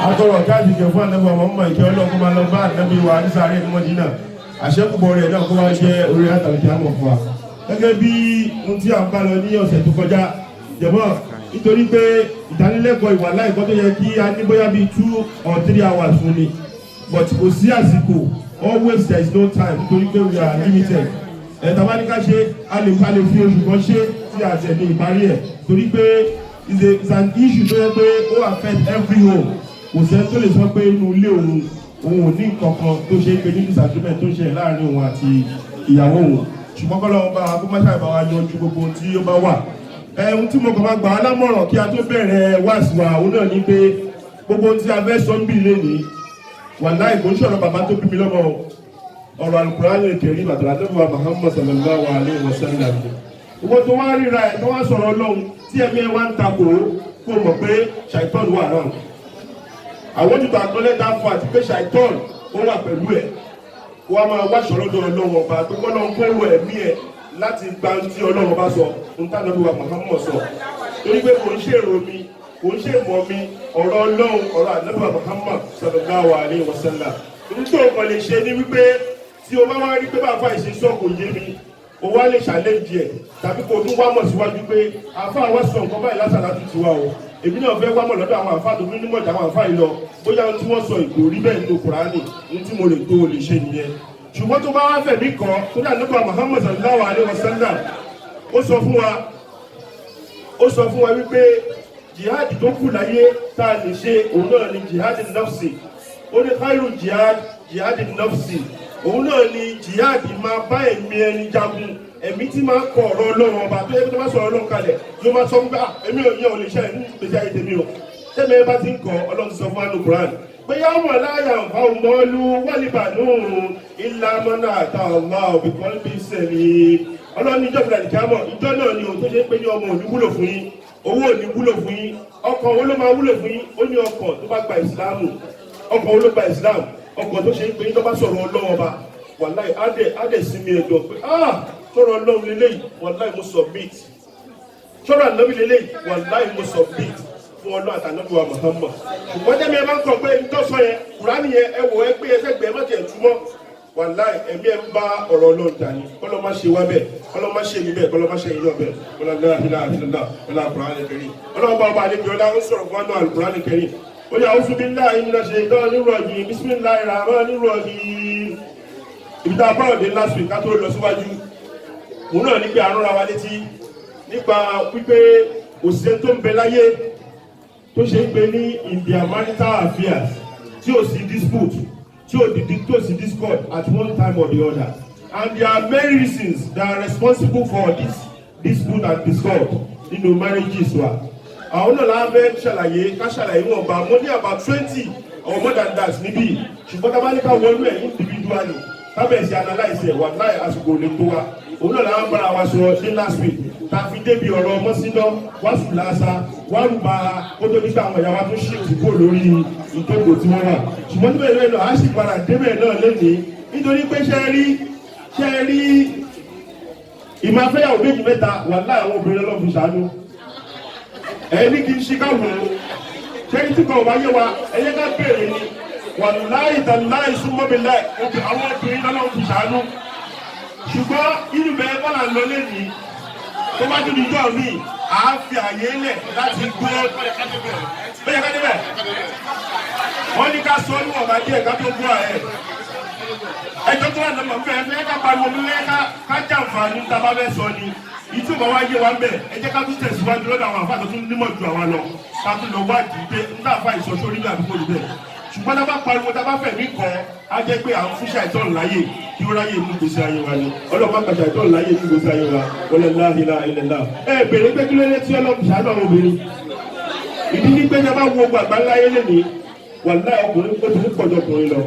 Akọ̀rọ̀ káàdì kẹ fún ànábì Muhammad ìkẹ́ ọlọ́kùn máa lọ bá ànábì wa ní sàárè ní Mọ́dínà. Àṣẹ́kùbọ̀ rẹ̀ náà kó wá jẹ́ orí àtàlùkì àmọ̀ fún wa. Gẹ́gẹ́ bí ohun tí a ń bá lọ ní ọ̀sẹ̀ tó kọjá, jẹ̀mọ́ nítorí pé ìdánilẹ́kọ̀ọ́ ìwà láìpẹ́ tó yẹ kí a ní bóyá bíi 2 or 3 hours fún ni. But kò sí àsìkò, always there is no time nítorí pé we are limited. Tàbá ní ká ṣe a lè fi oṣù kan ṣe tí a tẹ̀ ní ìparí ẹ̀ torí pé it's an issue tó yẹ pé ó affect every home. Kò sẹ́ni tó lè sọ pé inú ilé òun ò ní kankan tó ṣe é pé ní disagreement tó ṣe láàrin òun àti ìyàwó òun. Ṣùgbọ́n kọ́ lọ́wọ́ bá kó má ṣàìbá wa yanjú gbogbo tí ó bá wà. Ohun tí mo kàn máa gbà á lámọ̀ràn kí a tó bẹ̀rẹ̀ wáàsí wa òun náà ni pé gbogbo tí a fẹ́ sọ ń bì lénìí wàláhì kò ń ṣọ̀rọ̀ bàbá tó bí mi lọ́mọ ọ̀rọ̀ Al-Qur'an Al-Karim àtàrà tó wà Muhammad sallallahu alaihi wasallam. Owó tó wá ríra ẹ̀ tó wá sọ̀rọ̀ Ọlọ́run tí ẹ̀mí ẹ̀ wá ń takò kó mọ̀ pé ṣàìtọ́n wà náà. Àwọn ojútùú àtọ́lẹ̀ dáfọ́ àti pé ṣàìtọ́n ó wà pẹ̀lú ẹ̀. Kó wá máa wáṣọ lọ́dọ̀ Ọlọ́run ọba tó kọ́ lọ́n kó wọ ẹ̀mí ẹ̀ láti gba tí Ọlọ́run bá sọ ohun tí Ànábì wa Muhammad sọ. Torí pé kò ń ṣèrò mi, kò ń ṣèmọ̀ mi, ọ̀rọ̀ Ọlọ́run, ọ̀rọ̀ Ànábì wa Muhammad sallallahu alaihi wasallam. Ohun tó kàn lè ṣe ni wípé tí o bá wá rí pé bàbá ìṣesọ́ kò yé mi, o wá lè challenge ẹ̀ tàbí kò tún wá mọ̀ síwájú pé àfa wa sọ nǹkan báyìí lásàlá tún ti wá o. Èmi náà fẹ́ wá mọ̀ lọ́dọ̀ àwọn àfa tó ní mọ̀jà àwọn àfa yìí lọ bóyá ohun tí wọ́n sọ ìgò rí bẹ́ẹ̀ nínú Kùránì ohun tí mo lè tó o lè ṣe nìyẹn. Ṣùgbọ́n tó bá wá fẹ̀mí kan tó dà nípa Muhammad sallallahu alaihi wasallam ó sọ fún wa wípé jihad tó kù láyé tá a lè ṣe òun náà ni jihad nafsi. Ó ní khairu jihad nafsi. Òun náà ni jihad máa bá ẹ̀mí ẹni jagun, ẹ̀mí tí máa kọ ọ̀rọ̀ Ọlọ́run ọba tó yẹ kí tó bá sọ̀rọ̀ Ọlọ́run kalẹ̀ yóò máa sọ fún pé èmi ò yẹ ò lè ṣe ẹ̀ ní ìgbésí ayé tèmi o. Tẹ́mi ẹ bá ti ń kọ Ọlọ́run ti sọ fún anu Quran pé yá wọn láyà nǹkan ọmọlú wálìbà nùhùn ilà mọ́nà àtàwọn òbíkan bí sẹ́ni. Ọlọ́run ní ìjọba ìdámọ̀ ìjọ náà ni òun tó ṣe pé ní ọmọ òní wúlò fún yín, owó òní wúlò fún yín, ọkọ̀ wo ló máa wúlò fún yín? Ó ní ọkọ̀ tó bá gba ìsìlámù, ọkọ̀ wo ló gba ìsìlámù? Ọkọ̀ tó ṣe pé ní tó bá sọ̀rọ̀ Ọlọ́run ọba wàláì adé sinmi ẹ̀dọ̀ pé sọ̀rọ̀ Ọlọ́run lélẹ́yìí wàláì mo submit, sọ̀rọ̀ ànábì lélẹ́yìí wàláì mo submit fún Ọlọ́run àtànábì wa Muhammad. Ṣùgbọ́n jẹ́mi ẹ máa ń kọ̀ pé ntọ́sọ yẹn Kùránì yẹn ẹ wò ẹ gbé ẹsẹ̀ gbẹ mọ́tì ẹ̀ túmọ̀ wàláì ẹ̀mí ẹ̀ ń bá ọ̀rọ̀ Ọlọ́run dání. Kọ́lọ́ má ṣe wá bẹ́ẹ̀, kọ́lọ́ má ṣe mi bẹ́ẹ̀, kọ́lọ́ má ṣe yín náà bẹ́ẹ̀. Kọ́lọ́ la ilaha illallah wala Al-Qur'an Al-Karim. Ọlọ́run bá ọba àlejò ọlá ń sọ̀rọ̀ fún ọ̀nà Al-Qur'an Al-Karim. Ó yá a'udhu billahi minash shaitanir rajim bismillahir rahmanir rahim. Ibi tá a bá òde last week ká tó lọ síwájú òun náà ní pé àrùn ra wa létí nípa wípé òṣìṣẹ́ tó ń bẹ láyé tó ṣe ń pè ní in their marital affairs tí ò sí dispute tí ò sí discord at one time or the other, and there are many reasons that are responsible for this dispute and discord nínú marriages wa. Àwọn náà la fẹ́ ṣàlàyé wọn bá mo ní about 20 or more than that níbí, ṣùgbọ́n tá a bá ní ká wọlé ẹ̀ individually tábẹ̀sì analyse ẹ̀ wà láì àsìkò lè tó wa. Òun náà làwọn bára wa sọ ní last week tá a fi débi ọ̀rọ̀ mọ́síná wàásù làásà wàrúbà kó tó nígbà àwọn ìyàwó tó ṣì kúrò lórí ìjókòó tí wọ́n wà. Ṣùgbọ́n níbẹ̀ lẹ́nu àá sì padà débẹ̀ náà lónìí nítorí pé ṣe rí ìmáfẹ́yàwó méjì mẹ́ta wà láì àwọn obìnrin ọlọ́run fi ṣàánú. Ẹni kì í ṣe káwọn ṣé tí kò wáyé wa ẹ̀yẹ ká béèrè ni wàláì tàláì súnmọ́bìláì àwọn obìnrin lọ́lọ́run fi ṣàánú. Ṣùgbọ́n inú bẹ́ẹ̀ bọ́lá ń lọ lẹ́yìn tó bá tún níjọ́ mi à á fi àyè lẹ̀ láti gbọ́ bẹ́ẹ̀ ká débẹ̀. Wọ́n ní ká sọ níwọ̀n bá díẹ̀ ká tó gbọ́ ẹ̀. Ẹjọ́ tó wà lọ́mọ fẹ́ ká pariwo nílé ká jàǹfààní tá a bá fẹ́ sọ ni. Ìtumọ̀ wá yé wa ń bẹ̀ ẹ jẹ́ ká tún tẹ̀síwájú lọ́dọ̀ àwọn àfáà tó tún nímọ̀ ju àwa lọ ká tún lọ wádìí pé ń tà fà ìsọsọ orí àdúgbò níbẹ̀. Ṣùgbọ́n tá a bá pariwo tá a bá fẹ̀mí kọ́ á jẹ́ pé àwọn fúnṣà ìtọ́nù láyè kí ó ráyè mú gbèsè ayé wa ni ọlọ́pàá gbàṣà ìtọ́nù láyè mú gbèsè ayé wa wọlé láhìlá ilẹ̀lá. Ẹ bèrè pé kí ló lé tí ọlọ́pàá ṣàánú àwọn obìnrin. Ìdí ní pé bá wo gbàgbá láyé lẹ́ni wà láì ọkùnrin ó ti ní pọ̀jọ ọkùnrin lọ.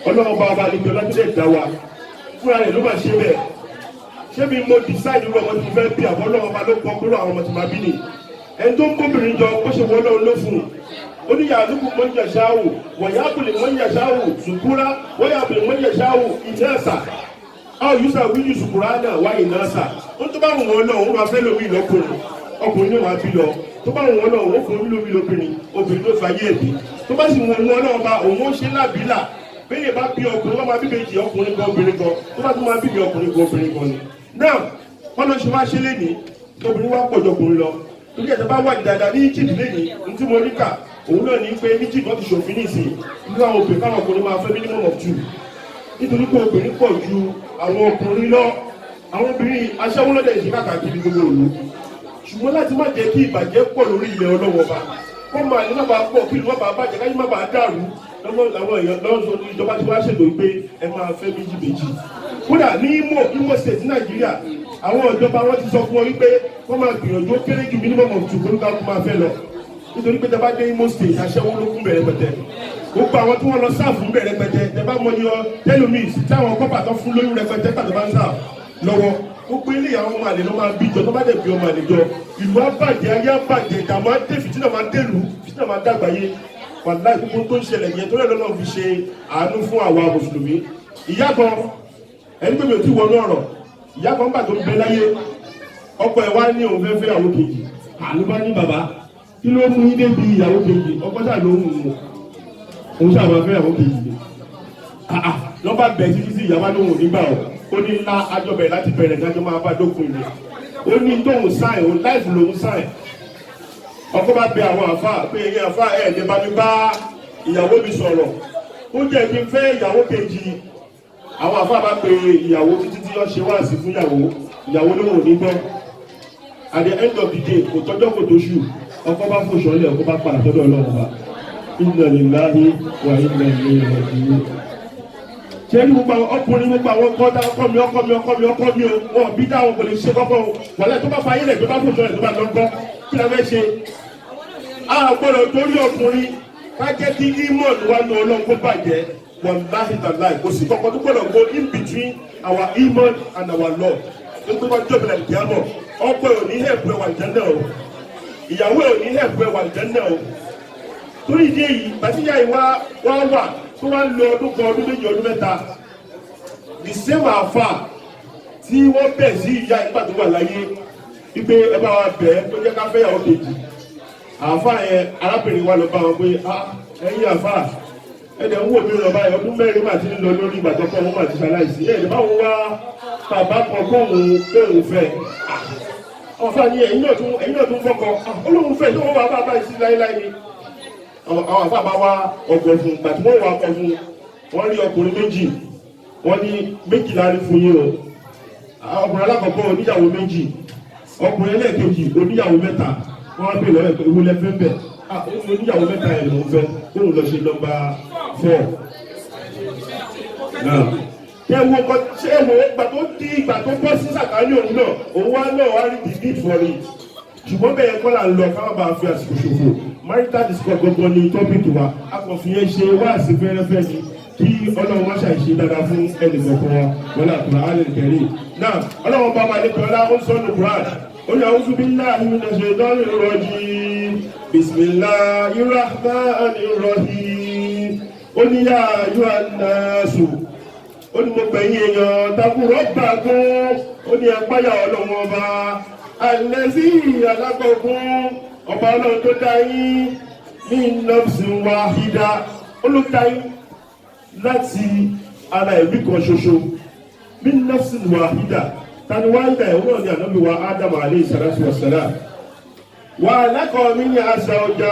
Ọlọ́run bá ọba àlejò lábílẹ̀ dá wa fúnra rẹ̀ ló máa ṣe bẹ́ẹ̀. Ṣé mi mo decide irú ọmọ tí mo fẹ́ bí àbọ̀ Ọlọ́run ọba ló kọ́ kúrò àwọn ọmọ tí ma bí ni. Ẹni tó ń bóbìnrin jọ bó ṣe wọ́n lọ́run ló fún un. Ó ní yàlúkú mọ́nyà ṣáwù wọ̀nyá àbùlé mọ́nyà ṣáwù ṣùkúrá wọ́yà àbùlé mọ́nyà ṣáwù ìnáṣà. Àwọn yùsà wíjù ṣùkúrá náà wá ìnáṣà. Ó tó bá wù wọ́n náà wọ́n máa fẹ́ lómi ìlọ́kùnrin. Ọkùnrin náà wá bí lọ. tó bá wọn náà òun fún olómi obìnrin ló fàyè èdè tó bá sì wọn náà bá òun ó ṣe lábìlà bẹ́ẹ̀ bá bí ọkùnrin wọ́n máa bí méjì ọkùnrin kan obìnrin kan tó bá tún máa bí ọkùnrin kan obìnrin kan ni. náà wọ́n lọ ṣe wá ṣe lé ní obìnrin wá pọ̀ jọ ọkùnrin lọ torí ẹ̀sẹ̀ bá wà dáadáa ní Egypt lẹ́yìn ní tí mo rí kà òun náà ní pé ní Egypt wọ́n ti ṣòfin ní ìsìn nínú àwọn obìnrin káwọn ọkùnrin máa fẹ́ minimum of 2 nítorí pé obìnrin pọ̀ ju àwọn ọkùnrin lọ àwọn obìnrin aṣẹ́wó lọ́dẹ̀ ìṣe káàkiri gbogbo òlu ṣùgbọ́n láti má jẹ́ kí ìbàjẹ́ pọ̀ lórí ilẹ̀ ọlọ́wọ́ bá kọ́ máa ní má bàa pọ̀ kí ìlú má bàa bàjẹ́ káyé má bàa dàrú lọ́wọ́ làwọn èèyàn lọ́sọ̀ ní ìjọba tí wọ́n ṣètò pé ẹ máa fẹ́ méjì kódà ní Imo State Nàìjíríà àwọn ìjọba wọn ti sọ fún wọn wípé wọ́n máa gbìyànjú ó kéré ju minimum of 2 kó ká kó máa fẹ́ lọ nítorí pé tẹ́bá dé Imo State aṣẹ́wó ló kún bẹ̀rẹ̀ pẹ̀tẹ́ gbogbo àwọn tí wọ́n lọ sáàfù bẹ̀rẹ̀ pẹ̀tẹ́ tẹ́bá mọ ní ọ tẹ́lómìs táwọn kọ́pà tó fún lóyún rẹpẹtẹ tàbí bá ń sáà lọ́wọ́ gbogbo ilé àwọn ọmọ àlè ló máa bí jọ tó bá dẹ̀ bí ọmọ àlè jọ ìlú abàjẹ́ ayé abàjẹ́ ìdààmú adé fìtínà máa délùú fìtínà máa dàgbáyé wàláì gbogbo tó ń ṣẹlẹ̀ yẹn tó lẹ́nu náà fi ṣe àánú fún àwa mùsùlùmí. ìyá kan ẹni pé mi ò tí wọnú ọ̀rọ̀ ìyá kan gbà tó ń bẹ láyé ọkọ ẹ̀ wá ní òun fẹ́ fẹ́ ìyàwó kejì àló bá ní bàbá kí ló mú yín débi ìyàwó kejì ọkọ sáà ló ń mú òun sáà máa fẹ́ ìyàwó kejì ni lọ́ba bẹ̀ títí sí ìyàwó lóhùn nígbà ó ní ńlá ajọbẹ̀ láti bẹ̀rẹ̀ dájọ́ máa bá dókun ilé ó ní tóun sáìn òun láìfù lòun sáìn ọkọ bá bẹ àwọn àfa pé ẹ̀yin àfa ẹ̀ lè bá mi bá ìyàwó mi sọ̀rọ̀ ó jẹ́ kí n fẹ́ ìyàwó kejì àwọn àfa bá pe ìyàwó títí tí wọ́n ṣe wáàsí fún ìyàwó lóhùn nígbà at the end of the day kò tọ́jọ́ kò tó ṣù ọkọ bá fò sọ́lẹ̀ ọkọ bá padà sọ́dọ̀ Ọlọ́run bá inna lillahi wa inna ilayhi raji'un. ṣé ní gbogbo àwọn ọkùnrin gbogbo àwọn ọkọ mi o wọn bí dáhùn kò lè ṣe kọ́kọ́ o wàlẹ́ tó bá fa ayé rẹ̀ tó bá fò sọ́lẹ̀ tó bá lọ́gbọ́n kí la fẹ́ ṣe. a gbọ́dọ̀ torí ọkùnrin ká jẹ́ kí imọ̀n wa ní Ọlọ́run kó bàjẹ́ wallahi tallahi kò sí kọ́kọ́ tó gbọ́dọ̀ go in between our iman and our Lord nígbà tó bá jọ̀bẹ̀ lẹ́yìn kí á mọ̀ ọkọ ò ní hẹ̀pù ẹwà ìjẹ́ndẹ̀ o ìyàwó ò ní hẹ̀pù ẹwà ìjẹ́ndẹ̀ o torí ìdí èyí bàtíyà ìwà wá wà tó wá ń lo ọdún kan ọdún méjì ọdún mẹ́ta the same àfà tí wọ́n bẹ̀ sí ìyá ìgbà tó wà láyé wípé ẹ bá wa bẹ̀ tó jẹ́ ká fẹ́yàwó kejì àfà yẹn arábìnrin wa lọ bá wọn pé ẹ̀yin àfà ẹ̀dẹ̀ ń wò mí lọ báyìí ọdún mẹ́rin màtí ń lọ lórí ìgbà tó kọ́ wọn màtí ṣaláìsí ẹ̀dẹ̀ báwo wá bàbá kan kóhun fẹ́ ọ̀fà ni ẹ̀yin náà tún fọ́kọ olóhùn fẹ́ tó wọ́n wá bàbá ìsí láíláí ni àwọn àfà bá wá ọgbọ̀n fún ìgbà tí wọ́n wá ọkọ̀ fún wọ́n rí ọkùnrin méjì wọ́n ní méjìlá rí fún yín o ọkùnrin alákọ̀ọ́kọ́ oníyàwó méjì ọkùnrin ẹlẹ́ẹ̀kejì oníyàwó mẹ́ta wọ́n wá bèèrè lọ́wọ́ ìwé lẹ́fẹ́ bẹ̀ oníyàwó mẹ́ta ẹ̀ ló ń fẹ́ kóhùn lọ ṣe nọ́mbà 4 náà ṣé wo ìgbà tó di ìgbà tó bọ́ sí sàkáání òun náà òun wá náà wá rí the need for it ṣùgbọ́n bẹ́ẹ̀ kọ́ là ń lọ káwọn bá fi àsìkò ṣòfò marital discord gbogbo ní tọ́pìkì wa a kò fi yẹn ṣe wá sí fẹ́rẹ́fẹ́ ni kí Ọlọ́run má ṣàìṣe dáadáa fún ẹnì kọ̀ọ̀kan wa wọlé àtúrà alẹ́ kẹrì náà Ọlọ́run bá balẹ̀ pẹ̀lú ó ń sọ́nù Quran ó ní a'udhu billahi minash shaitanir rajim bismillahir rahmanir rahim ó ní yá ayyuhan nasu ó ní mo gbẹ̀yìn èèyàn takùrọ̀ gbàgbọ́ ó ní ẹ̀páyà Ọlọ́run ọba àlẹ́sí alágbọ̀gbọ́n ọba Ọlọ́run tó dá yín ní nafsin wahida ó ló dá yín láti ara ẹ̀mí kan ṣoṣo ní nafsin wahida tani wáyídà ẹ̀wọ̀n ní ànábì wa Ádámù alayhi salatu wassalam wà lákọ̀ọ́ mi ní àṣà ọjà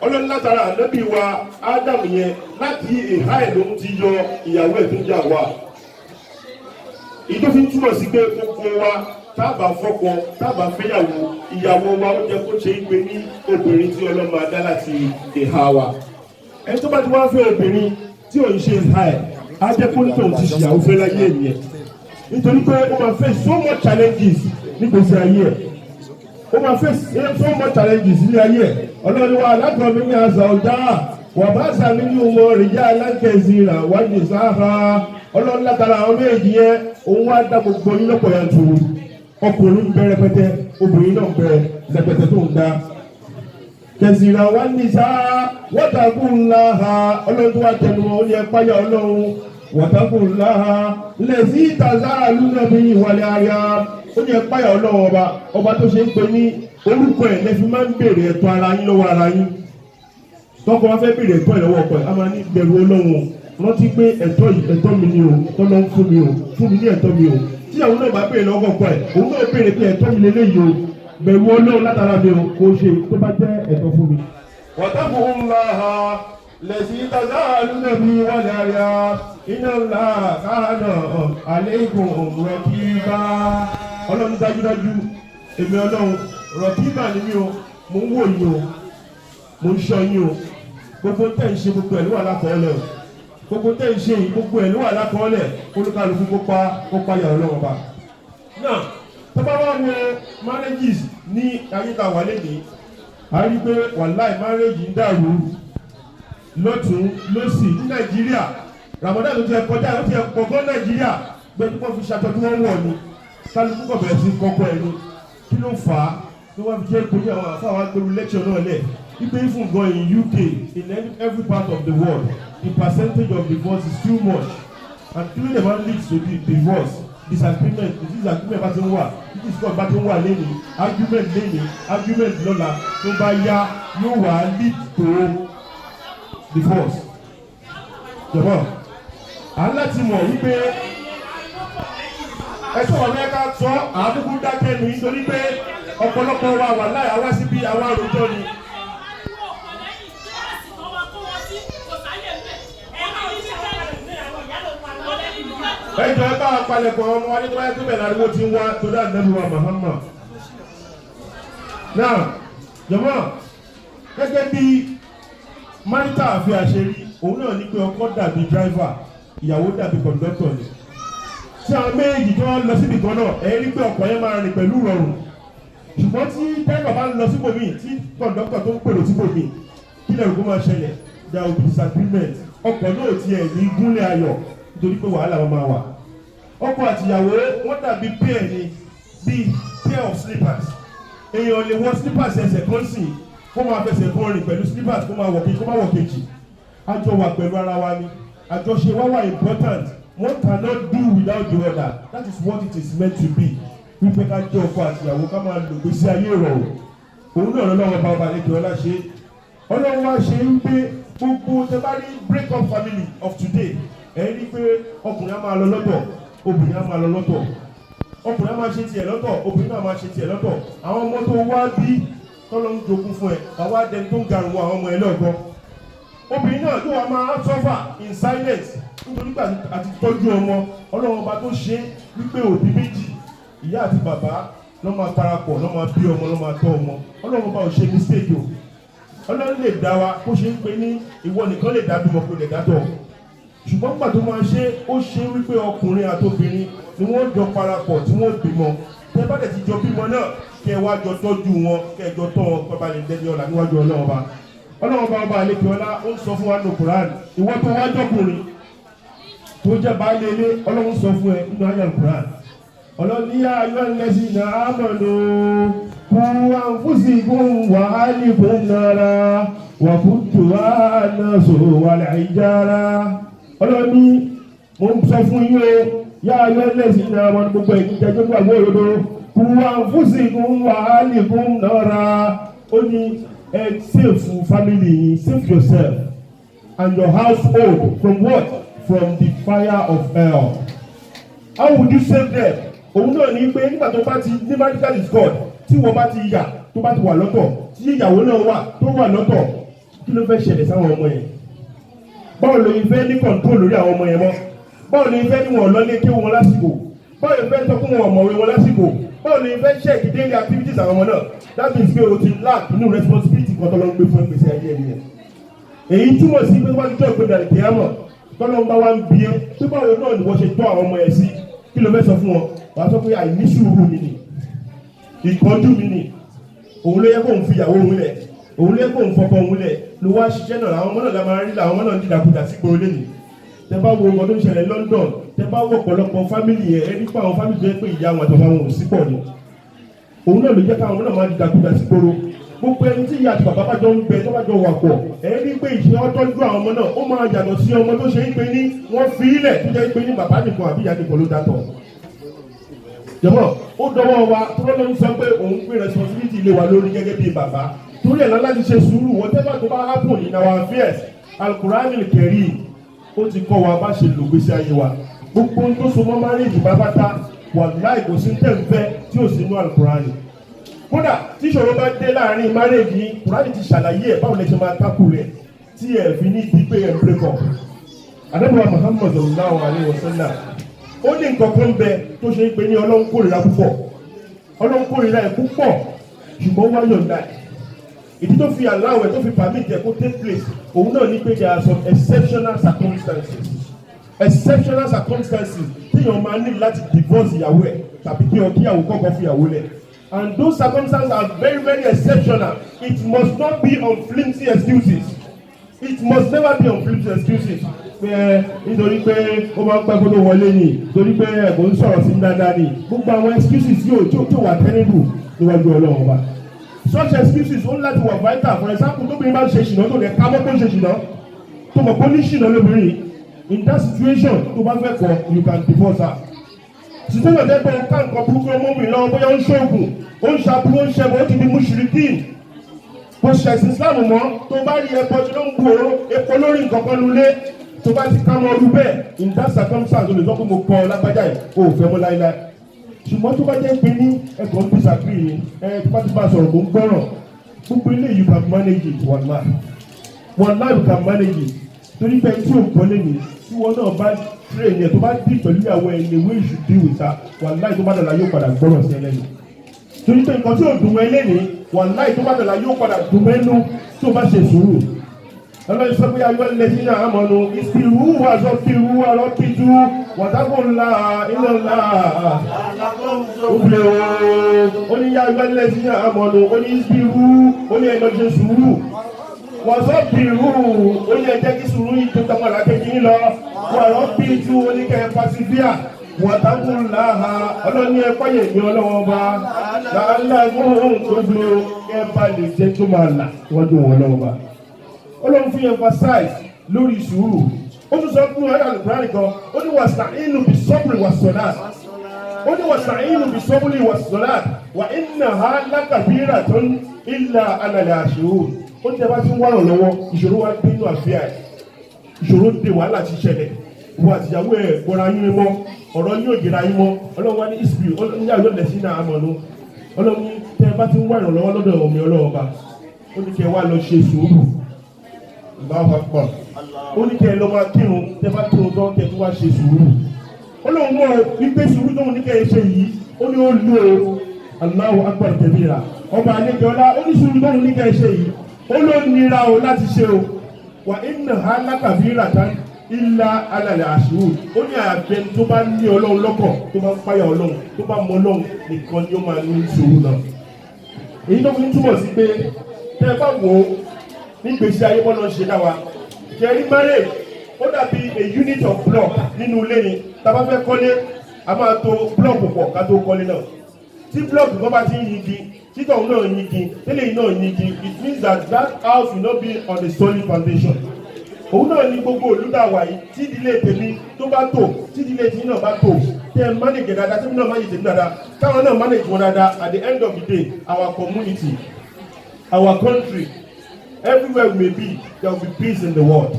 Ọlọ́run látara ànábì wa Ádámù yẹn láti ìhà ẹ̀ ló ń ti yọ ìyàwó ẹ̀ tó ń jà wá ìdófin túmọ̀ sí pé gbogbo wa tábà fọ́kọ tábà fẹ́yàwó ìyàwó wa ó jẹ́ kó ṣe é pé ní obìnrin tí Ọlọ́run máa dá láti ìhà wa ẹni tó bá ti wá fẹ́ obìnrin tí ò ń ṣe ìhà ẹ̀ á jẹ́ kó ní tòun ti ṣìyàwó fẹ́ láyé ènìyàn nítorí pé ó máa face so much challenges nígbèsè ayé ẹ̀ ó máa face so much challenges ní ayé ẹ̀ Ọlọ́run wa alágbọ̀n mi ní àṣà ọ̀dá wàbáṣà mi ní ọmọ rìyá alákẹ́sì rà wájú sáfà Ọlọ́run látara àwọn méjì yẹn òun wá dá gbogbo yín lọ́pọ̀ yanturu ọkùnrin bẹ rẹpẹtẹ obìnrin náà bẹ rẹpẹtẹ tó ń dá kẹsìrà wá ní sáà wọ́tàkùn ńlá ha Ọlọ́run tó wá tẹnu wọn ó ní ẹ̀páyà Ọlọ́run wọ́tàkùn ńlá ha lẹ́sí ìtàzá àlùnàbí ìwàlẹ̀ àyà ó ní ẹ páyà Ọlọ́run ọba tó ṣe ń pè ní orúkọ ẹ̀ lẹ́fi máa ń béèrè ẹ̀tọ́ ara yín lọ́wọ́ ara yín tọkọ wa fẹ́ béèrè ẹ̀tọ́ ẹ̀ lọ́wọ́ ọkọ ẹ̀ a máa ní bẹ̀rù Ọlọ́run rántí pé ẹ̀tọ́ mi ni o tọ́lọ́ ń fún mi ní ẹ̀tọ́ mi o tí àwọn náà bá béèrè lọ́wọ́ ọkọ ẹ̀ òun náà béèrè pé ẹ̀tọ́ mi lélẹ́yìí o bẹ̀rù Ọlọ́run látara mi o kò ṣe tó bá jẹ́ ẹ̀tọ́ fún mi. wataqullaha lẹ́sìn tàzá lùnàbí wàlẹ̀ àyà iná ńlá káàdà alaykum raqiba. Ọlọ́run dájúdájú èmi Ọlọ́run raqiba ni mí o mo ń wò yín o mo ń ṣọ́ yín o gbogbo tẹ́ ń ṣe gbogbo ẹ̀ ló wà lákọọ́lẹ̀ o gbogbo tẹ́ ń ṣe yìí gbogbo ẹ̀ ló wà lákọọ́lẹ̀ olúkálùkù kópa yà Ọlọ́run bá. náà tó bá wá wo marriages ní ayé ta wà lẹ́nìí a rí pé wàláì marriage ń dàrú lọ́tún lọ́sì ní Nàìjíríà Ramadan tó ti ẹ̀ kọjá ó ti ẹ̀ pọ̀ gan Nàìjíríà gbẹ́jú kọ́ fi ṣàtọ́ tí wọ́n wọ̀ ni kálukú kọ̀ bẹ̀rẹ̀ sí kọ́kọ́ ẹ̀ ni kí ló fà á tí wọ́n fi jẹ́ torí àwọn àfáwọn agbèrú lecture náà lẹ̀ wípé even gan in UK in every part of the world the percentage of divorce is too much and kí ló dé máa lead to the divorce disagreement bá ti ń wà discord bá ti ń wà lẹ́yìn argument lọ́la tó bá yá yóò wá lead to divorce. jọ̀bọ̀ à ń láti mọ̀ wípé ẹ̀sọ́ ọ̀rẹ́ ká sọ àbúkú dákẹ́ nù nítorí pé ọ̀pọ̀lọpọ̀ wa wà láyà wá síbi àwa àròjọ ni. ẹjọ́ ẹ bá wa palẹ̀kọ̀ ọmọ wa nígbà tó bẹ̀rẹ̀ ariwo ti ń wá tó dá nẹ́bí wa Muhammad. náà jọ̀mọ́ gẹ́gẹ́ bí máríta àfi àṣírí òun náà ní pé ọkọ dàbí dráìvà ìyàwó dàbí kọ̀ǹdọ́tọ̀ ni tí àwọn méjì tó ń lọ síbi kan náà ẹ rí pé ọkọ̀ yẹn máa rìn pẹ̀lú rọrùn ṣùgbọ́n tí dráìvà bá ń lọ síbòmí tí kọ̀ǹdọ́tọ̀ tó ń pèrò síbòmí kí lẹ́rù kó máa ṣẹlẹ̀ there will be disagreement ọkọ̀ náà ti ẹ̀ ní gúnlẹ̀ ayọ̀ nítorí pé wàhálà wọn máa wà. ọkọ àtìyàwó wọn dàbí pair ni bíi pair of slippers èèyàn lè wọ slippers ẹsẹ̀ kan sí kó máa fẹsẹ̀ kan rìn pẹ̀lú slippers kó máa wọ̀ kejì àjọ wà pẹ̀lú ara wa ni àjọṣe wa wà important one cannot do without the other that is what it is meant to be wípé ká jẹ́ ọkọ àtìyàwó ká máa lò gbèsè ayé ìrọ̀rùn òun náà lọ́wọ́ bá ọba lẹ́kẹ̀ẹ́ ọlá ṣe ọlọ́run wá ṣe ń gbé gbogbo tẹ́ bá rí break up family of today ẹ̀yin ní pé ọkùnrin á máa lọ lọ́tọ̀ obìnrin á máa lọ lọ́tọ̀ ọkùnrin á máa ṣe tiẹ̀ lọ́tọ̀ obìnrin náà máa ṣe tiẹ̀ lọ́tọ̀ àwọn ọmọ tó wá bí tọ́lọ́ ń jogún fún ẹ bàbá dẹni tó ń garun àwọn ọmọ ẹ lọ́gbọ́n obìnrin náà yóò wá máa suffer in silence nítorí pé àti tọ́jú ọmọ ọlọ́run ọba tó ṣe wípé òbí méjì ìyá àti bàbá lọ́ máa parapọ̀ lọ́ máa bí ọmọ lọ́ máa tọ́ ọmọ ọlọ́run ọba ò ṣe mistake o ọlọ́run lè dá wa kó ṣe ń pe ní ìwọ nìkan lè dá bímọ kó lè dá tọ̀ ṣùgbọ́n gbà tó máa ṣe ó ṣe wípé ọkùnrin àtobìnrin ni wọ́n jọ parapọ̀ tí wọ́n bímọ tẹ́ bá dẹ̀ ti jọ bímọ náà kẹ́ ẹ wá jọ tọ́jú wọn kẹ́ ẹ jọ tọ́ wọn pẹ́ bá lè dẹ́ni ọ̀la níwájú ọlọ́run ọba ọba àlekè ọlá ó ń sọ fún wa nínú Kùránì ìwọ tó wá jọkùnrin tó jẹ́ baálé ilé ọlọ́run sọ fún ẹ nínú ayé Kùránì ọlọ́run yá ayọ́ ẹlẹ́sìn náà ámọ̀nù kú àǹfùsìkún wà á nìkún náírà wà fún tùwá náà sọ wà láìjára ọlọ́ni mo ń sọ fún yín o yá ayọ́ ẹlẹ́sìn náà wọn gbogbo ẹ̀yìn jẹjọ́ gbàgbọ́ òdodo kú àǹfùsìkún wà á nìkún náírà ó ní ẹ save family yín save yourself and your household from what? From the fire of hell. How would you save them? Òun náà ní pé nígbà tó bá ti ní marital discord tí wọ́n bá ti yà tó bá ti wà lọ́tọ̀ tí ìyàwó náà wà tó wà lọ́tọ̀ kí ló fẹ́ ṣẹlẹ̀ sáwọn ọmọ yẹn? Báwo ló ń fẹ́ ní control lórí àwọn ọmọ yẹn mọ́? Báwo ló ń fẹ́ ní wọn lọ ní kí wọn lásìkò? Báwo ló ń fẹ́ tọ́kùn wọn ọ̀mọ̀wé wọn lásìkò? Báwo ló ń fẹ́ check daily activities àwọn ọmọ náà? That means pé o ti lack nínú responsibility kan tó lọ ń gbé fún ìgbésí ayé ẹni yẹn. Èyí túmọ̀ sí pé wọ́n ti jọ́ ìpínlẹ̀ ìpìyàmọ̀ tọ́lọ́ ń bá wa ń bí ẹ́ pé báwo náà ni wọ́n ṣe tọ́ àwọn ọmọ ẹ̀ sí kí ló fẹ́ sọ fún wọn wàá sọ pé àìní sùúrù mi nì ìkánjú mi nì òun ló yẹ kó ń fi ìyàwó òun lẹ̀ òun ló yẹ kó ń fọkọ òun lẹ̀ ló wá ṣiṣẹ́ náà làwọn ọmọ náà la máa rí làwọn ọmọ náà ń dìdàkudà sí gbòòrò lẹ́nu tẹ bá wo ọmọ tó ń ṣẹlẹ̀ London tẹ bá wo ọ̀pọ̀lọpọ̀ fámìlì yẹn ẹ nípa àwọn fámìlì yẹn pé ìyá wọn àtọ̀fà wọn ò sí pọ̀ ni òun náà ló jẹ́ káwọn ọmọ náà máa dìdàkudà sí gbòòrò gbogbo ẹni tí ìyá àti bàbá bá jọ ń bẹ tó bá jọ wà pọ̀ ẹ rí pé ìṣe ọtọ́jú àwọn ọmọ náà ó máa yàtọ̀ sí ọmọ tó ṣe ń pe ní wọ́n fi ilẹ̀ tó jẹ́ pé ní bàbá nìkan àbí ìyá nìkan ló dátọ̀ jọ̀mọ́ ó dọwọ́ wa tó lọ́dọ̀ ń sọ pé òun pé responsibility lé wa lórí gẹ́gẹ́ bí bàbá torí ẹ̀ láti ṣe sùúrù whatever tó bá happen in our affairs Al-Qur'an al-Karim ó ti kọ́ wa bá ṣe lògbèsè ayé wa gbogbo ohun tó so mọ́ marriage pátápátá wàláhì kò sí tẹ̀ ń fẹ́ tí ò sí inú Al-Qur'an kódà tí ìṣòro bá dé láàrin marriage yìí Qur'an ti ṣàlàyé ẹ̀ báwo lẹ ṣe máa tákù rẹ̀ tí ẹ̀ fi ní di pé ẹ̀ break up Ànábì wa Muhammad sallallahu alaihi wasallam ó ní nǹkan kan bẹ tó ṣe é pé ní Ọlọ́run kórìíra púpọ̀ Ọlọ́run kórìíra ẹ̀ púpọ̀ ṣùgbọ́n wá yọ̀ǹda ẹ̀ ìdí tó fi allow ẹ̀ tó fi permit ẹ̀ kó take place òun náà ní pé there are some exceptional circumstances téèyàn máa ní láti divorce ìyàwó ẹ̀ tàbí kí ìyàwó kọ́kọ́ fi ìyàwó lẹ̀ and those circumstances are very very exceptional it must not be on flimsy excuses it must never be on flimsy excuses pé nítorí pé ó máa ń pẹ́ kó tó wọlé ni nítorí pé ẹ̀kọ́ ń sọ̀rọ̀ sí dáadáa ni gbogbo àwọn excuses yóò tó wà terrible níwájú Ọlọ́run ọba such excuses ó ń láti wà vital for example tóbìnrin bá ń ṣe ṣìnà tó lè ká mọ́ pé ń ṣe ṣìnà tó mọ̀ pé ó ní ṣìnà lóbìnrin in that situation tó bá fẹ́ kọ you can divorce her ṣùgbọ́n ọ̀dẹ́ pé ká nǹkan burúkú ọmọbìnrin lọ́wọ́ bóyá ó ń ṣoògùn ó ń ṣàbúrò ó ń ṣẹbọ ó ti di mushrikin kò ṣẹ̀sìn Islam mọ́ tó bá rí ẹbọ tí ló ń gbòòrò epo lórí nǹkan kan lulẹ̀ tó bá ti ká mọ́ ọdún bẹ́ẹ̀ in that circumstance o lè sọ pé mo kọ́ lágbájá yìí o ò fẹ́ mọ́ láíláí ṣùgbọ́n tó bá jẹ́ pé ní ẹ̀kọ́ ń disagree ni tó bá ti bá sọ̀rọ̀ kó ń gbọ́ràn gbogbo ilé you can manage it wallahi you can manage it torí pé tí o gbọ́ lẹ́yìn tí wọn náà bá train yẹn tó bá dì pẹ̀lú ìyàwó ẹ̀ the way you should deal with her wallahi tó bá dàda yóò padà gbọ́rọ̀ sí ẹlẹ́yìn torí pé nǹkan tí o dùn ẹ́ lẹ́yìn wallahi tó bá dàda yóò padà dùn ẹ́nu tí o bá ṣe sùúrù ọlọ́run sọ pé ayọ́ lẹ́sìn náà àmọ́nu ìsìnwú wà sọ fìwú àlọ́pìtú wàtàkùnlá ìlọ́lá òbílẹ̀ ó ní ayọ́ lẹ́sìn náà àmọ́nu ó ní ìsìnwú ó ní ẹ̀lọ́ ṣe sùúrù wà sọ fìwú ó ní ẹ̀jẹ̀ kí sùúrù yìí tó tọmọ làkejì ńlọ wà lọ́pìtú ó ní kẹ́ pàṣípíà wàtàkùnlá ọlọ́ni ẹ̀kọ́ yẹn ní ọlọ́wọ́ bá láàlágún gbogbo ẹ̀ bá lè jẹ́ tó máa là wọ́n dùn wọ́n lọ́wọ́ bá. Ọlọ́run fi emphasize lórí sùúrù ó tún sọ fún ayé alùpùpù kan ó ní wasta'inu bis-sabri was-salat ó ní wasta'inu bis-sabri was-salat wa innaha lakabiratun illa 'ala al-khashi'in ó ní ẹ bá ti ń wá lọ́wọ́ ìṣòro wa dé inú àfíà ìṣòro dé wàhálà ti ṣẹlẹ̀ ìwọ àtìyàwó ẹ̀ gbọ́ra yín mọ́ ọ̀rọ̀ yóò jìra yín mọ́ Ọlọ́run wá ní ìsìbì Ọlọ́run ní àyọ̀ lẹ́sìn náà àmọ́nu Ọlọ́run ní tẹ́ ẹ bá ti ń wá ìrànlọ́wọ́ lọ́dọ̀ ọ̀mí Ọlọ́run bá ó ní kẹ́ ẹ wá lọ ṣe sùúrù Allahu Akbar ó ní kẹ́ ẹ lọ máa kírun tẹ́ bá kírun tán kẹ́ ẹ tún wá ṣe sùúrù Ọlọ́run mọ̀ wípé sùúrù tóun ní kẹ́ ẹ ṣe yìí ó ní ó lò ó Allahu Akbar kabira ọba àlejòọlá ó ní sùúrù tóun ní kẹ́ ẹ ṣe yìí ó ló nira o láti ṣe o wà innaha lakabiratan illa 'ala al-khashi'in ó ní àgbẹ̀ tó bá ní Ọlọ́run lọ́kàn tó bá ń páyà Ọlọ́run tó bá mọ Ọlọ́run nìkan ni ó máa ní sùúrù náà èyí tó fi túmọ̀ sí pé tẹ́ ẹ bá wò ó nígbèsí ayé bọ́lá ṣe dá wa kẹrí marriage ó dàbí a unit of block nínú ilé ni tá bá fẹ́ kọ́lé a máa tò block pọ̀ ká tó kọ́lé náà tí block kan bá ti ń yigi títọ̀ náà yigi tẹ́lẹ̀ náà yigi it means that that house will not be on a solid foundation òun náà ní gbogbo olùdáwà yìí tí ìdílé tèmi tó bá tò tí ìdílé tí náà bá tò tẹ́ ẹ manage dáadáa tí náà manage tèmi dáadáa káwọn náà manage wọn dáadáa at the end of the day our community our country everywhere we may be, there will be peace in the world.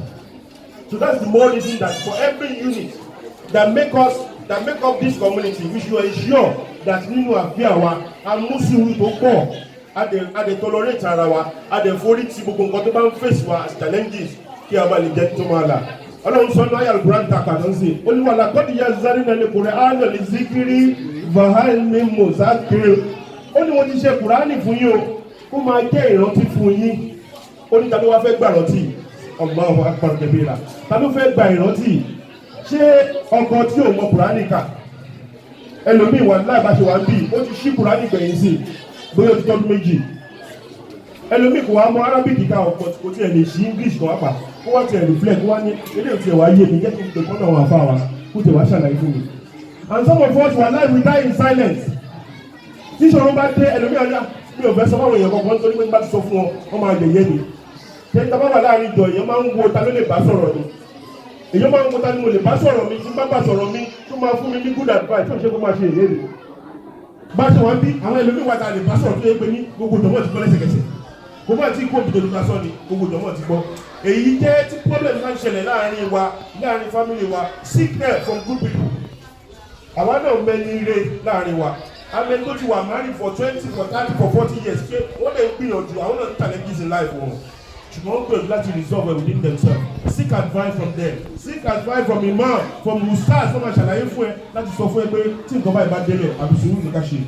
So that's the more reason that for every unit that make up this community, we should ensure that nínú àfíà wa a mú sùúrù tó pọ̀ a dẹ̀ tolerate ara wa a dẹ̀ forí ti gbogbo nǹkan tó bá ń face wa as challenges kí a bá lè jẹ́ tó máa là. Ọlọ́run sọ náà yàrá Quran takà ló ń sè ó ní wàhálà kọ́ni yá zari náà lè kúrẹ́ á lọ lè zikiri vahal ní mozakiri ó ní wọ́n ti ṣe Kùránì fún yín o kó máa jẹ́ ìrántí fún yín. Ó ní ta ló wá fẹ́ gbà rántí Allahu Akbar kabira ta ló fẹ́ gbà ìrántí ṣé ọkọ tí ò mọ Kùránì kà ẹlòmíì wà láìbáṣe wà ń bì ó ti ṣí Kùránì gbẹ̀yìn sí bóyá ó ti tọ́dún méjì ẹlòmíì kò wá mọ Arabic ká ọkọ kò tiẹ̀ lè ṣí English kan wá pa kó wá tiẹ̀ reflect wá ní ilé ìtiẹ̀ wá yé mi jẹ́ kí n tẹ̀ kọ́nà wà fáwa kó tiẹ̀ wá ṣàlàyé fún mi and some of us were like we die in silence tí ìṣòro bá dé ẹlòmíì ọjà mi ò fẹ́ sọ fáwọn èèyàn kankan nítorí pé nígbà tí sọ fún wọn máa yẹ̀yẹ́ ni ṣé tá bá wà láàrin ìjọ èèyàn máa ń wo ta ló lè bá sọ̀rọ̀ ni èèyàn máa ń wo ta ni mo lè bá sọ̀rọ̀ mi tí bá bá sọ̀rọ̀ mi tó máa fún mi ní good advice tó ṣe kó máa ṣe ìlérí bá ṣe wọ́n bí àwọn ẹlòmíì wà tá a lè bá sọ̀rọ̀ tó yẹ pé ní gbogbo ìjọba ti gbọ́ lẹ́sẹ̀kẹsẹ̀ kò bá ti kó òbí tó lùkà sọ ni gbogbo ìjọba ti gbọ́ èyí jẹ́ tí problem máa ń ṣẹlẹ̀ láàrin family wa seek help from good people àwa náà mẹ́ni ire láàrin wa amẹ́ni tó ti wà married for 20 for 30 for 40 years pé wọ́n lè gbìyànjú àwọn náà ní challenges in life wọn ṣùgbọ́n wọ́n gbìyànjú láti resolve within themselves seek advice from them seek advice from imam from ustaz tó máa ṣàlàyé fún ẹ láti sọ fún ẹ pé tí nǹkan báyìí bá délẹ̀ àbí sùúrù ní ká ṣe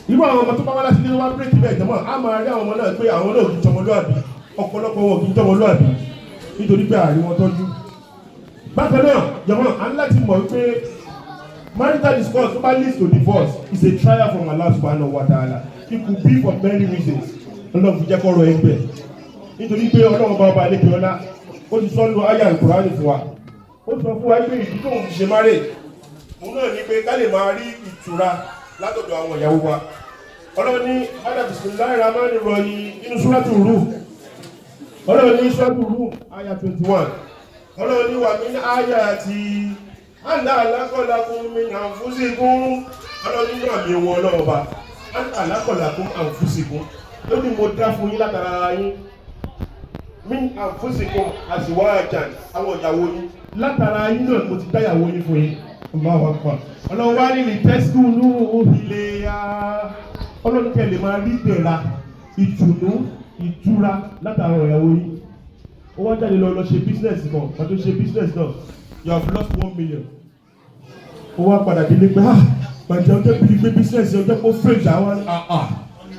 irú àwọn ọmọ tó bá wá láti ilé wá bírèkì bẹ́ẹ̀ jẹ́mọ́ á máa rí àwọn ọmọ náà pé àwọn náà kì í jọmọlúàbí ọ̀pọ̀lọpọ̀ wọn kì í jọmọlúàbí nítorí pé àárín wọn tọ́jú bákan náà jẹ́mọ́ à ń láti mọ̀ wípé marital discourse tó bá lead to divorce is a trial from Allah subhanahu wa ta'ala it could be for many reasons ọlọ́run fi jẹ́ kọ́rọ̀ ẹgbẹ́ nítorí pé ọlọ́run bá ọba àlejò ọlá ó ti sọ lu ayé Al-Qur'ani fún wa ó sọ fún wa pé ìdí tóun fi ṣe márè òun náà ní pé ká lè máa rí ìtura látọ̀dọ̀ àwọn ìyàwó wa ọlọ́run ní bismillahir rahmanir rahim inú súrátù Rum ọlọ́run ní súrátù Rum àyà 21 ọlọ́run ní wà mí ní àyà àti àndà alákọ̀ọ́lákún min anfusikum ọlọ́run nínú àmì wọn ọlọ́run ọba àndà alákọ̀ọ́lákún anfusikum ó ní mo dá fún yín látara yín min anfusikum azwajan àwọn ìyàwó yín látara yín náà mo ti dá ìyàwó yín fún yín Allahu Akbar ọlọ́run wá ní tẹ́sùkúnú ilé ya ọlọ́run kẹlẹ̀ máa rí ìdẹ̀ra ìtùnú ìtura látara ìyàwó yín ó wá jáde lọ ṣe business kan pàtó ṣe business náà you have lost 1 million ó wá padà délé pé pàtó ọjọ́ bí gbé business ọjọ́ kó fèjì àwọn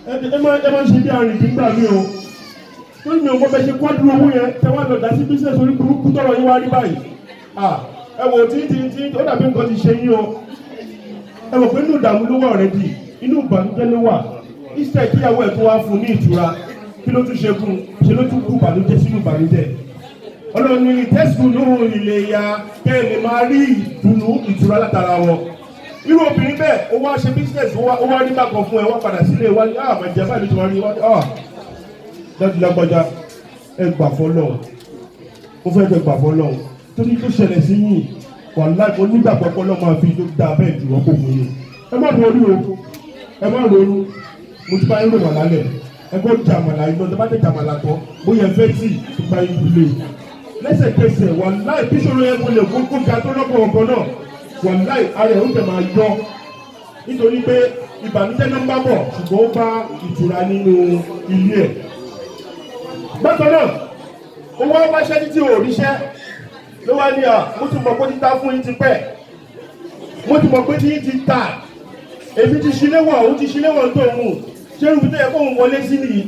ẹ máa ṣe bí arìnrìn nígbà mí o tó ní ọmọ bẹ ṣe kwádùn owó yẹn tẹ wá lọ dá sí business orí burúkú tọrọ yín wá rí báyìí ẹ wò tí ó dàbí nǹkan ti ṣe yín o ẹ wò pé inú ìdààmú ló wà ọ̀rẹ́dì inú ìbànújẹ́ ló wà instead kíyàwó ẹ̀ tó wá fún ní ìtura kí ló tún ṣe fún ṣe ló tún kú ìbànújẹ́ sínú ìbànújẹ́ ọlọ́run ní tẹ́sùn lóhùn ilé ya kẹ́ ẹ lè máa rí ìdùnnú ìtura látara wọn irú obìnrin bẹ́ẹ̀ ó wá ṣe business ó wá rí bákan fún ẹ wá padà sílé wá ní àmàjẹ́ báyìí ló ti wá rí wá dájú lágbájá ẹ gbà fọ́lọ́run ó fẹ́ jẹ gbà fọ́lọ́run torí tó ṣẹlẹ̀ sí yìí wàláì mo nígbàgbọ́ pé Ọlọ́run máa fi tó dáa bẹ́ẹ̀ jù wọ́n kò fún yín ẹ má ronú o ẹ má ronú mo ti bá yín rò wà lálẹ́ ẹ kó jàmàlà iná tó bá tẹ jàmàlà tán bóyá ẹ fẹ́ tì tó bá yín lè lẹ́sẹ̀kẹsẹ̀ wàláì bí ṣòro yẹn mo lè kó ga tó lọ́pọ̀ ọ̀gbọ́n náà wàláì ara ẹ̀ ó tẹ̀ máa yọ nítorí pé ìbànújẹ́ náà ń bá bọ̀ ṣùgbọ́n ó bá ìtura nínú ilé ẹ̀ bákan náà owó wáṣẹ́ títí ò ríṣẹ́ ló wá ní mo ti mọ̀ pé ti ta fún yín ti pẹ́ mo ti mọ̀ pé tí yín ti ta èmi ti ṣíléwọ̀ òun ti ṣíléwọ̀ tó mú ṣé irú tó yẹ kó òun wọlé sí nìyí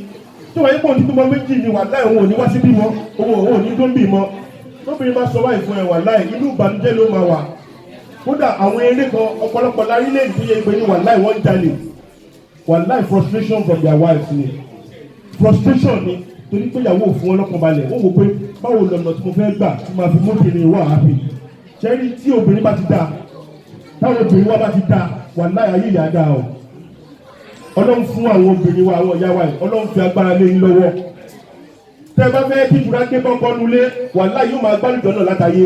tó wáyé pé òun ti bímọ méjì ni wàláì òun ò ní wá sí bímọ òun ò ní tó ń bímọ tóbìnrin bá sọ wáyé fún ẹ wàláì inú ìbànújẹ́ ló máa wà kódà àwọn eré kan ọ̀pọ̀lọpọ̀ lárílẹ̀ tó yẹ ìgbé ní wàláì wọ́n ń jalè wàláì frustration from their wives ni frustration ni torí pé ìyàwó òfin wọn lọ́kàn balẹ̀ ó wò pé báwo lọ́nà tí mo fẹ́ gbà tí máa fi mọ́tìrì wà happy ṣẹ́rí tí obìnrin bá ti dáa táwọn obìnrin wa bá ti dáa wàláì ayé ìyá dáa o ọlọ́run fún àwọn obìnrin wa àwọn ìyá wa yìí ọlọ́run fi agbára lé yín lọ́wọ́ tẹ́ bá fẹ́ kí ìtura gbé kọ́kọ́ nulẹ̀ wàláì yóò máa gbálùjọ náà látàyé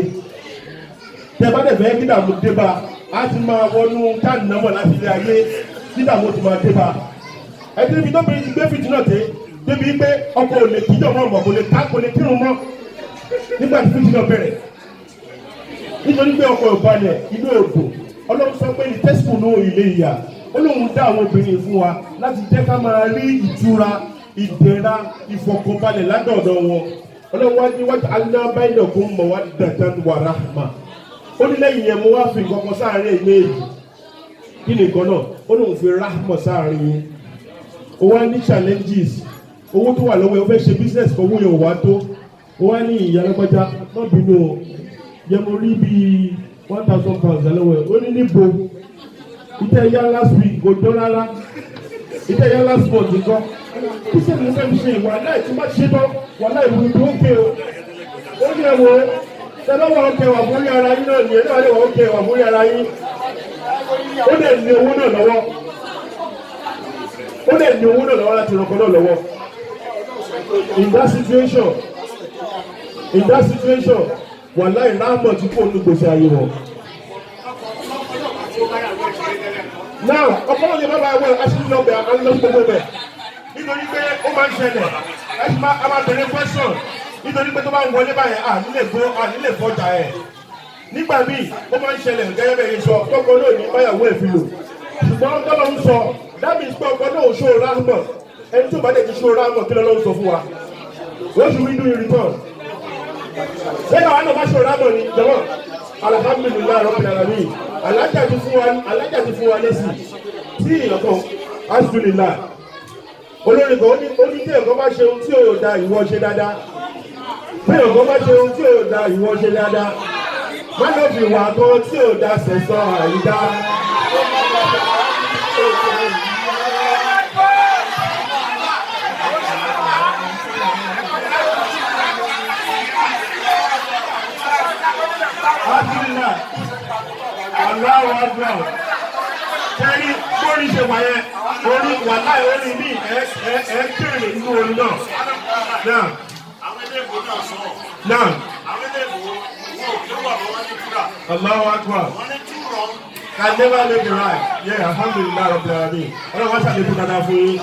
tẹ́ bá dẹ̀ fẹ́ kí dààmú dé bá a ti máa wọnú káàdì náà láti ilé ayé kí dààmú ti máa dé bá ẹ ti níbi tóbi ti gbé fìtì náà dé débi pé ọkọ ò lè kíjọ mọ́ ọmọ kò lè ká kò lè kírun mọ́ nígbà tí fìtì náà bẹ̀rẹ̀ nítorí pé ọkọ ò balẹ̀ inú òdò ọlọ́run sọ pé ní tẹ́sítù ní ilé ìyá olóhùn dá àwọn obìnrin fún wa láti jẹ́ ká máa rí ìtura ìdẹ̀ra ìfọ̀kànbalẹ̀ ládọ̀ọ̀dọ̀ wọn ọlọ́run wá ní wájú alábáyọ̀kún mawaddatan wa rahma ó ní lẹ́yìn yẹn mo wá fi nǹkan kan sáàárín ilé èyí kí nìkan náà ó lóun fi rahma sáàárín yín ó wá ní challenges owó tó wà lọ́wọ́ ẹ ó fẹ́ ṣe business kan owó yẹn ò wá tó ó wá ní ìyá lọ́gbọ́já má bínú o yẹ mo rí bíi 1,000 pounds lọ́wọ́ ẹ ó ní níbo ìtẹ́ yá last week kò dán rárá ìtẹ́ yá last month nǹkan kí sẹ́ni mo fẹ́ fi ṣe ìwà láì tí má ṣe tán wà láì wù tó ké o ó ní ẹ̀wọ̀ tẹ́lọ́wọ́ ọkẹ́ wà fún ara yín náà nìyẹn náà lè wà ọkẹ́ wà fún ara yín ó lè ní owó náà lọ́wọ́ ó lè ní owó náà lọ́wọ́ láti ràn kan náà lọ́wọ́ in that situation wà láì láàmọ̀ tí kò ní gbèsè ayé wọn. now ọ̀pọ̀lọpọ̀ lè má bàa wẹ̀ aṣíwájú lọ́bẹ̀ alọ́sí gbogbo bẹ̀ nítorí pé ó máa ń ṣẹlẹ̀ ẹ̀sìn máa bẹ̀rẹ̀ question nítorí pé tó bá ń wọlé báyẹn nílé fọjà ẹ̀ nígbà míì ó máa ń ṣẹlẹ̀ gẹ́gẹ́ bẹ́ẹ̀ sọ tọ́kọ náà ní báyàwó ẹ̀ fi lò ṣùgbọ́n tọ́lọ́ ń sọ that means pé ọkọ náà ò ṣó rámọ̀ ẹni tó bá dẹ̀ ti ṣó rámọ̀ kí lọ́lọ́ ń sọ fún wa what should we do in return? Sẹ́yìn àwọn náà bá ṣó rámọ̀ ni jọ̀wọ́ alhamdulilayi rabbil alamin alájà ti fún wa lẹ́sìn tí ìyọ̀kan asùnìlá olórin kan ó ní tí ẹ̀kọ́ bá ṣe ohun tí ò da ìwọ ṣe dáadáa tí ẹ̀kọ́ bá ṣe ohun tí ò da ìwọ ṣe dáadáa má lọ fi wà kan tí ò da sẹ̀sọ́ àyíká. Alhamdulillah, Allahu Akbar. Kẹ́rí bórí ṣe wà yẹn, orí wàláì orí mi kéré nínú orí náà. Náà. Àwọn ilé ìbò náà sọ̀rọ̀. Náà. Àwọn ilé ìbò wọn ò wà lọ́wọ́ ní kúrà. Allahu Akbar. Wọ́n ní two wrong. Can never make it right. Yeah, alhamdulillah rabbil alamin. Ọlọ́run wá ṣàlékún dáadáa fún yín.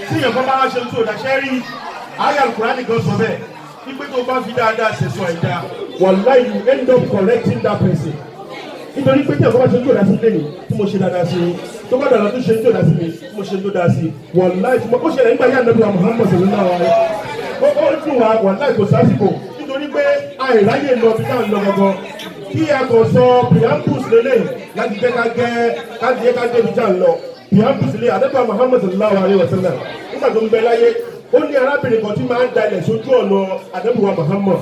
Tí ìyẹ̀kọ́ bá wá ṣe tó dàṣẹ́ rí, ayé Al-Qur'ani gan sọ bẹ́ẹ̀. Ipe tó bá fi dáadáa ṣe sọ ẹ̀dá. Wallahi you end up correcting that person. Nítorí pé tí ẹ̀kọ́ bá ṣe tó dá sí lẹ́yìn tí mo ṣe dáadáa sí i tó bá dàgbà tó ṣe tó dá sí mi tí mo ṣe tó dá sí i wallahi tí mo ó ṣẹlẹ̀ nígbà yá nàbí wa Muhammad sallallahu alaihi wasallam ó fún wa wallahi kò sásìkò nítorí pé àìráyè lọ bí táwọn lọ gangan kí a kò sọ preambus lélẹ̀ láti jẹ́ ká débi tá à ń lọ preambus lé àdébà Muhammad sallallahu alaihi wasallam nígbà tó ń bẹ láyé ó ní arábìnrin kan tí máa ń dalẹ̀ sójú ọ̀nà àdébùwà Muhammad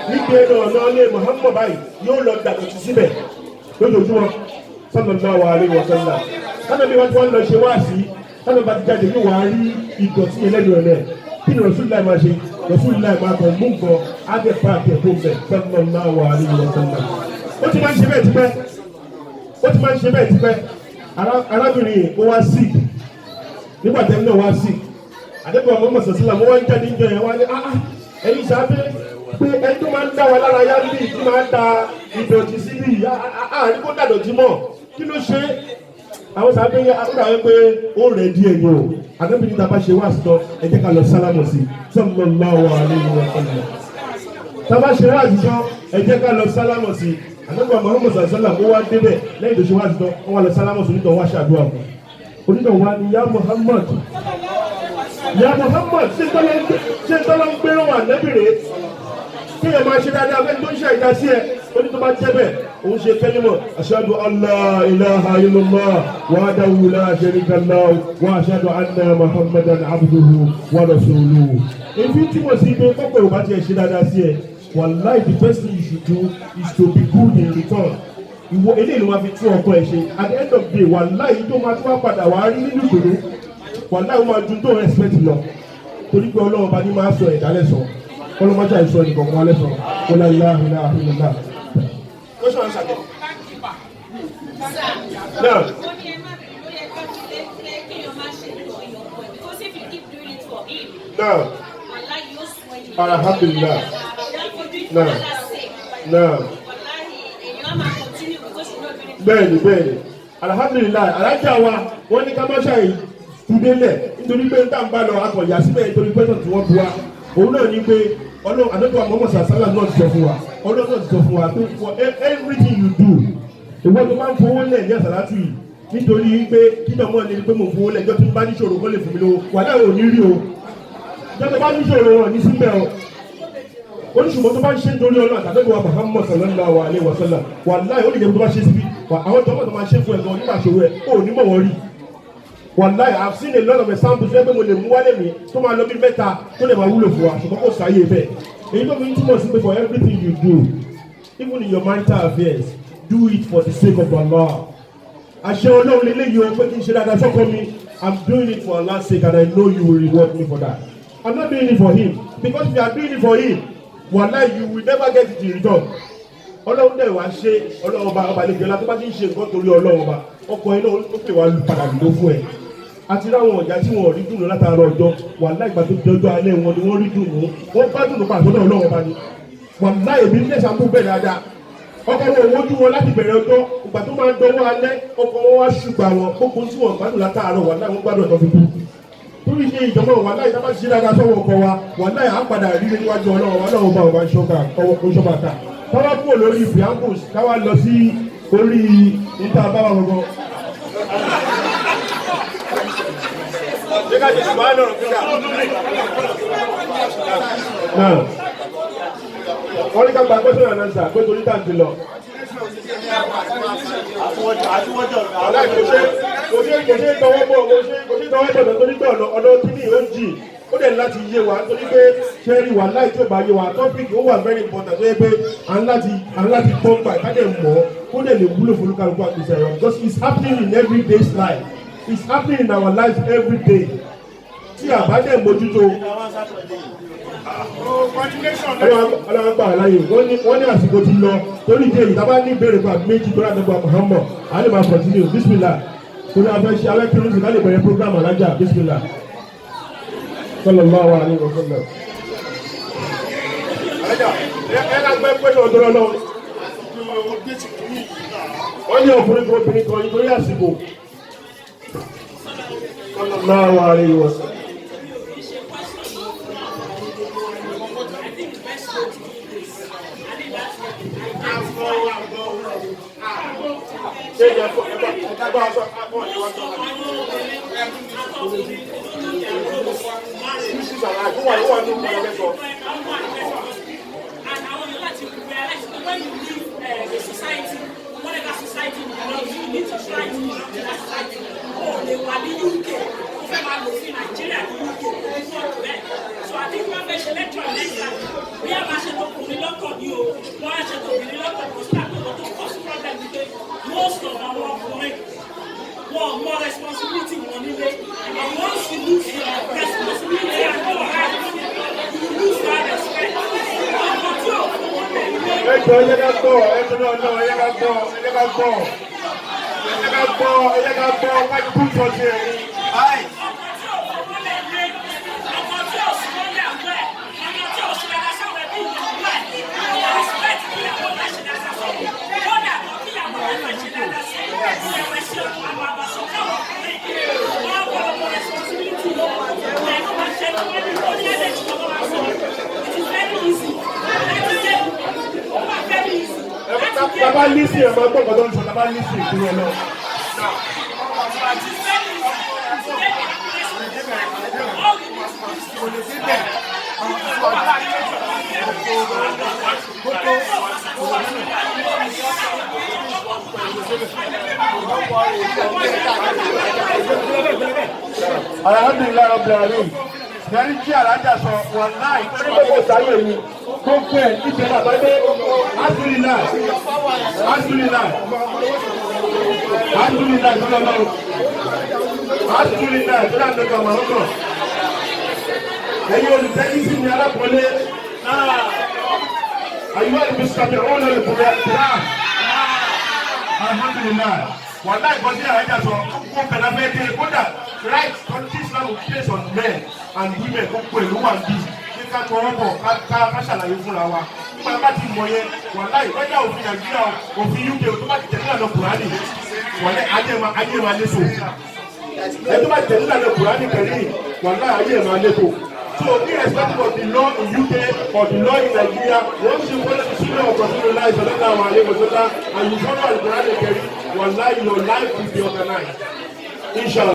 níbi ẹnu ọ̀nà ilé Muhammad báyìí yóò lọ dàgbà síbẹ̀ lójoojúmọ́ sallallahu alaihi wasallam kánà bí wọ́n ti wọ́n lọ ṣe wá sí kánà bá ti jáde ní wàá rí ìdọ̀tí ẹlẹ́nu ẹ̀lẹ́ kí ni Rasulullah máa ṣe Rasulullah máa kàn mú nǹkan ágẹ̀ páàkì ẹ̀kọ́ bẹ̀ sallallahu alaihi wasallam ó ti máa ń ṣe bẹ́ẹ̀ tipẹ́ arábìnrin ó wá sick nígbà tẹ́lẹ̀ náà wá sick àdébọ̀ ọmọ mọ̀sán sílẹ̀ wọ́n wá ń jáde níjọ yẹn wá ní ẹ̀yin sábẹ́ pé ẹni tó máa ń dá wa lára yá bí tí máa ń da ìdọ̀tí síbí àárín kó dàdọ̀tí mọ̀ kí ló ṣe àwọn sábẹ́ yẹ àkúrà yẹn pé ó rẹ̀ díẹ̀ ni o àdébìnrin tá a bá ṣe wá sí tán ẹ jẹ́ ká lọ sálámù sí sallallahu alaihi wasallam tá a bá ṣe wá sí tán ẹ jẹ́ ká lọ sálámù sí àdébìnrin Muhammad sallam ó wá débẹ̀ lẹ́yìn tó ṣe wá sí tán wọ́n wá lọ sálámù sí onítọ̀ wá ṣàdúrà fún onítọ̀ wá ní ya Muhammad ṣe tọ́lọ́ ń gbérò wà lẹ́bìrì kí ẹ máa ṣe dáadáa fẹ́ tó ń ṣe àìdá sí ẹ ó ní tó bá jẹ́ bẹ́ẹ̀ òun ṣe kẹ́límọ̀ ashhadu an la ilaha illallah wahdahu la sharika lahu wa ashhadu anna muhammadan abduhu wa rasuluhu. èyí tí mo sì gbé kọ́pẹ́ ò bá tiẹ̀ ṣe dáadáa sí ẹ wallahi the best thing you should do is to be good in return. ìwọ eléyìí ló máa fi tún ọkọ ẹ ṣe at the end of the day wallahi tó máa tún wá padà wá rí nínú ìgboro wallahi ó máa ju tó respect lọ torí pé ọlọ́run bá ní máa sọ ìdálẹ́ sọ ọlọ́mọdé àìsàn nìkan kan alẹ́ sọ ọlá ilá ilá ilá. Now, alhamdulillah. Bẹ́ẹ̀ni, alhamdulillah, alájà wa, wọ́n ní ká má ṣàì túdélẹ̀ nítorí pé ń tà ń bá lọ akọ̀yà síbẹ̀ nítorí pé tí wọ́n bu wa. Òun náà ní pé ọlọ́run àdókòwò àmọ́mọ́ sàṣálà náà ti sọ fún wa, ọlọ́run náà ti sọ fún wa pé for everything you do, ìwọ́n tó máa ń fowó lẹ̀ ní àsàlátù yìí nítorí pé kí náà mọ̀ ní pé mo fowó lẹ̀ jọ́ tí mo bá níṣòro kọ́ lè fún mi lówó wà láì ò ní rí o jọ́ tó bá níṣòro wọn ní síbẹ̀ o oníṣùgbọ́n tó bá ń ṣe nítorí ọlọ́run àtàdébò wa Muhammad sallallahu alaihi wasallam wà láì ó lè jẹ́ tó bá ṣe síbí àwọn tó máa ṣe fún ẹ̀gbọ́n nígbà ṣòro ẹ̀ ó ní mọ̀ wọ́n rí wàláì I've seen a lot of examples where mo lè mú wálé mi tó máa lọ bí mẹ́ta tó lè máa wúlò fún wa ṣùgbọ́n kò sáyé bẹ́ẹ̀ èyí tó fi ń túmọ̀ sí pé for everything you do even in your marital affairs do it for the sake of Allah. àṣẹ ọlọ́run lè léyìí o pé kí n ṣe dáadáa sọ́kọ mi I'm doing it for Allah's sake and I know you will reward me for that. I'm not doing it for him because if you are doing it for him wàláì you will never get it in return. ọlọ́run dẹ̀ wá ṣe ọlọ́run ọba lè jẹ́lá tó bá ti ń ṣe nǹkan torí ọlọ́run ọba ọkọ̀ iná ó pè wá padà lò fún ẹ̀. àti ráwọn ọ̀já tí wọ́n rí dùnú látara ọjọ́ wàláì ìgbà tó di ọjọ́ alẹ́ wọn ni wọ́n rí dùnú wọ́n bá dùnú pàtó náà ọlọ́run ọba ni wàláì èmi ní ẹ̀sán tó bẹ̀ dáadáa ọkọ̀ wọn ò wójú wọn láti bẹ̀rẹ̀ ọjọ́ ìgbà tó máa ń dánwó alẹ́ ọkọ̀ wọn wá ṣùgbọ́n àwọn gbogbo tí wọ́n gbádùn látàárọ̀ wà láì wọ́n gbádùn ọ̀tọ̀ fi kú torí ṣe ìjọba wà láì tá bá ṣe dáadáa sọ́wọ́ ọkọ̀ wa wà láì á padà rí níwájú ọlọ́run wa náà bá ọba ṣọ́ba ká káwá kúrò lórí preambles káwá lọ sí orí níta báwa gbogbo. wọ́n ní ká gba gbọ́sọ̀rọ̀ náà sà pé torí tàǹtì lọ. kò ṣe tọwọ́ bọ̀ torí pé ọ̀nà kíní ó jì ó dẹ̀ láti yé wa torí pé ṣẹ́rí wà láì tí ó bá yé wa tọ́pìkì ó wà very important tó yẹ pé à ń láti pọ́ńpà ìkájẹ̀ mọ́ ó dẹ̀ lè wúlò fún olúkàlùkù àgbèsè ẹ̀rọ because it's happening in everyday's life it's happening in our life every day tí àbádẹ́ mójútó ọlọ́run gbà láyé wọ́n ní àsìkò ti lọ torí ìdí èyí tábà ní ìbéèrè kan méjì tó rádọ́gba Muhammad a lè máa continue bismillah torí afẹ́ ṣe alẹ́kìrún sí ká lè bẹ̀rẹ̀ program alájà bismillah sallallahu alaihi wa sallam. alájà ẹ gbẹ́ pẹ́sọ̀ ọ̀dọ́rọ̀ náà wọ́n ní ọkùnrin kan obìnrin kan nítorí àsìkò sallallahu alaihi wa sallam. Most of our work more responsibility on the way. And once you lose your responsibility and your right, you lose that respect. Baba lisi ẹ̀ máa gbọ́ ọ̀dọ́ ń sọ baba lisi ìpínlẹ̀ náà. Alhamdulillah Rabbil Alamin. Ìyẹn tí alájà sọ wọn láì torí pé kò sáyé mi tó pẹ́ ìṣẹ̀lẹ̀ àbájẹ́ Alhamdulillah Alhamdulillah Alhamdulillah ìṣẹ̀lẹ̀ Alhamdulillah ìṣẹ̀lẹ̀ àdókò àmàlọ́kọ̀ ẹ̀yin olùtẹ́yìn sí ni alákọ̀ọ́lé àyíwá ìbísọ̀tì ọ̀hún lórí kùrẹ́ Alhamdulillah wọ́n láì bọ́ sí àrájà sọ kó pẹ̀lú abẹ́ẹ́dẹ́ kódà right countries now place on men and women kó pẹ̀lú wà bí ká tọwọ́ bọ̀ ká ṣàlàyé fúnra wa nígbà bá ti mọ̀ yẹn wọ́n láì lọ́jà òfin Nàìjíríà òfin UK tó bá ti tẹ̀lé àná Kùránì wọ́n lẹ́ ayé máa létò ẹ tó bá tẹ̀lé àná Kùránì kẹ́lí wọ́n láì ayé máa létò. So irrespective of the law in UK or the law in Nigeria, once you follow the sunnah of Rasulullah sallallahu alaihi wasallam and you follow the Quran, wallahi your life will be organized. Inshallah.